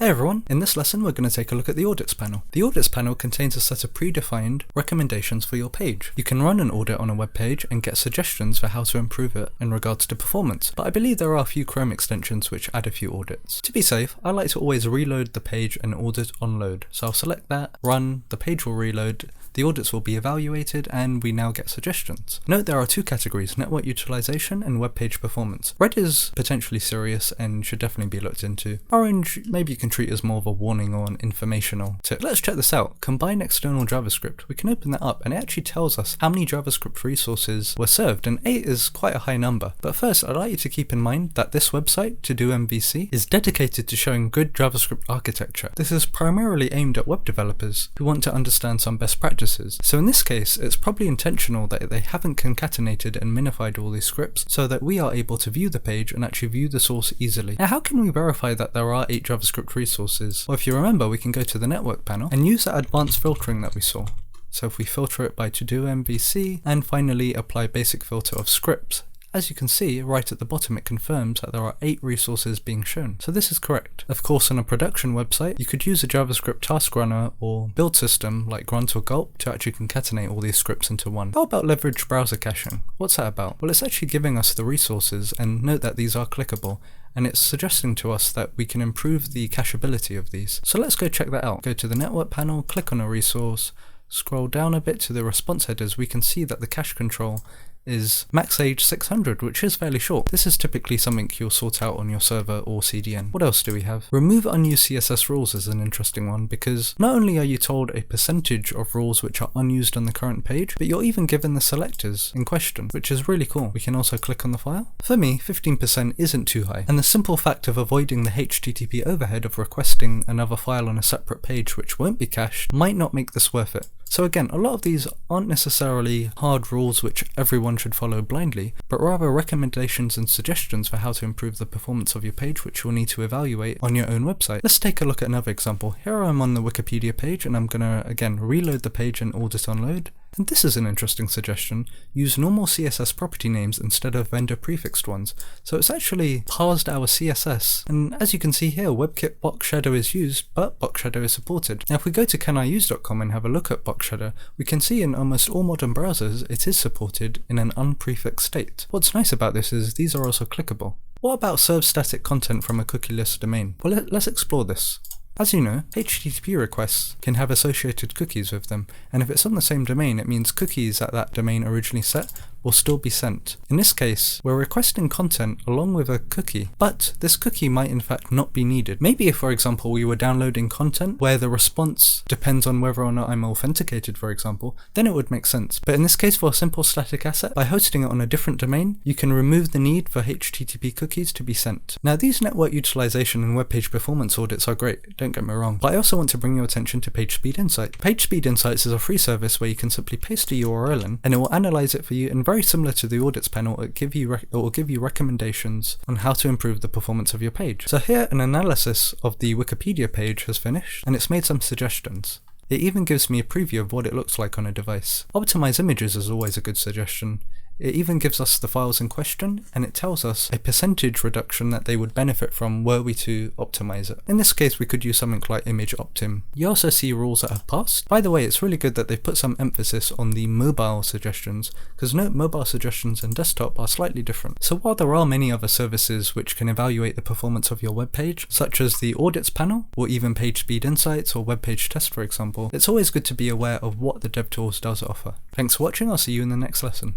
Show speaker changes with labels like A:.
A: Hey everyone, in this lesson we're going to take a look at the Audits panel. The Audits panel contains a set of predefined recommendations for your page. You can run an audit on a web page and get suggestions for how to improve it in regards to performance, but I believe there are a few Chrome extensions which add a few audits. To be safe, I like to always reload the page and audit on load. So I'll select that, run, the page will reload, the audits will be evaluated, and we now get suggestions. Note there are two categories, network utilization and web page performance. Red is potentially serious and should definitely be looked into. Orange, maybe you can treat as more of a warning or an informational tip. Let's check this out. Combine external JavaScript. We can open that up and it actually tells us how many JavaScript resources were served, and 8 is quite a high number. But first, I'd like you to keep in mind that this website, To Do MVC, is dedicated to showing good JavaScript architecture. This is primarily aimed at web developers who want to understand some best practices. So in this case, it's probably intentional that they haven't concatenated and minified all these scripts so that we are able to view the page and actually view the source easily. Now, how can we verify that there are 8 JavaScript resources? Well, if you remember, we can go to the network panel and use that advanced filtering that we saw. So if we filter it by To Do MVC and finally apply basic filter of scripts, as you can see, right at the bottom it confirms that there are 8 resources being shown. So this is correct. Of course, on a production website, you could use a JavaScript task runner or build system like Grunt or Gulp to actually concatenate all these scripts into one. How about leverage browser caching? What's that about? Well, it's actually giving us the resources, and note that these are clickable, and it's suggesting to us that we can improve the cacheability of these. So let's go check that out. Go to the network panel, click on a resource, scroll down a bit to the response headers. We can see that the cache control is max age 600, which is fairly short. This is typically something you'll sort out on your server or CDN. What else do we have? Remove unused CSS rules is an interesting one, because not only are you told a percentage of rules which are unused on the current page, but you're even given the selectors in question, which is really cool. We can also click on the file. For me, 15% isn't too high, and the simple fact of avoiding the HTTP overhead of requesting another file on a separate page which won't be cached might not make this worth it. So again, a lot of these aren't necessarily hard rules which everyone should follow blindly, but rather recommendations and suggestions for how to improve the performance of your page, which you'll need to evaluate on your own website. Let's take a look at another example. Here I'm on the Wikipedia page, and I'm gonna again reload the page and audit on load. And this is an interesting suggestion. Use normal CSS property names instead of vendor prefixed ones. So it's actually parsed our CSS. And as you can see here, WebKit box shadow is used, but box shadow is supported. Now if we go to caniuse.com and have a look at box shadow, we can see in almost all modern browsers it is supported in an unprefixed state. What's nice about this is these are also clickable. What about serve static content from a cookieless domain? Well, let's explore this. As you know, HTTP requests can have associated cookies with them, and if it's on the same domain, it means cookies that that domain originally set will still be sent. In this case, we're requesting content along with a cookie, but this cookie might in fact not be needed. Maybe if, for example, we were downloading content where the response depends on whether or not I'm authenticated, for example, then it would make sense. But in this case, for a simple static asset, by hosting it on a different domain, you can remove the need for HTTP cookies to be sent. Now, these network utilization and web page performance audits are great, don't get me wrong, but I also want to bring your attention to PageSpeed Insight. PageSpeed Insights is a free service where you can simply paste a URL in, and it will analyze it for you, and very similar to the audits panel, it will give you recommendations on how to improve the performance of your page. So here, an analysis of the Wikipedia page has finished, and it's made some suggestions. It even gives me a preview of what it looks like on a device. Optimize images is always a good suggestion. It even gives us the files in question, and it tells us a percentage reduction that they would benefit from were we to optimize it. In this case, we could use something like image optim. You also see rules that have passed. By the way, it's really good that they've put some emphasis on the mobile suggestions, because note mobile suggestions and desktop are slightly different. So while there are many other services which can evaluate the performance of your web page, such as the Audits panel, or even PageSpeed Insights or Web Page Test, for example, it's always good to be aware of what the DevTools does offer. Thanks for watching, I'll see you in the next lesson.